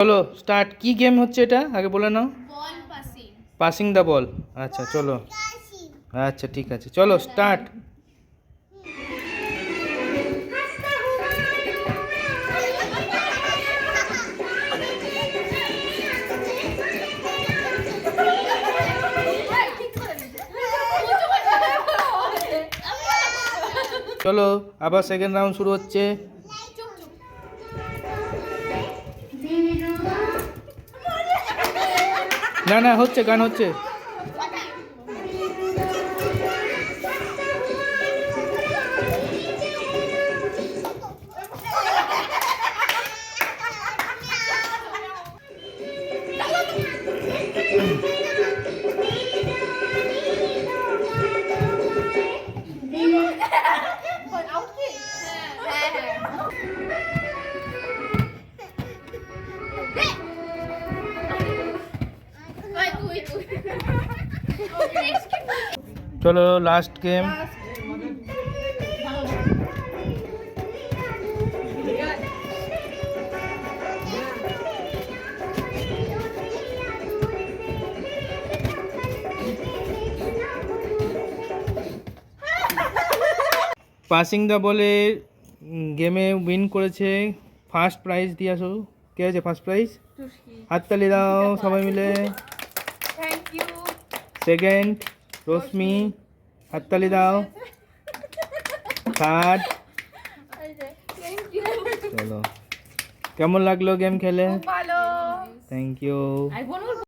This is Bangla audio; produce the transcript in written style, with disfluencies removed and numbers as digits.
চলো স্টার্ট। কি গেম হচ্ছে এটা আগে বলে নাও। বল পাসিং। Passing the ball. আচ্ছা চলো। আচ্ছা ঠিক আছে, চলো স্টার্ট। চলো আবার সেকেন্ড রাউন্ড শুরু হচ্ছে। না না হচ্ছে, গান হচ্ছে। চলো লাস্ট গেম। পাসিং দ্য বলে গেমে উইন করেছে। ফার্স্ট প্রাইজ দিয়ে আসো। কে আছে ফার্স্ট প্রাইজ? হাততালি দাও সবাই মিলে। Thank you. সেকেন্ড রশ্মি, হাততালি দাও। থার্ড। চলো কেমন লাগলো গেম খেলে? ভালো। Thank you.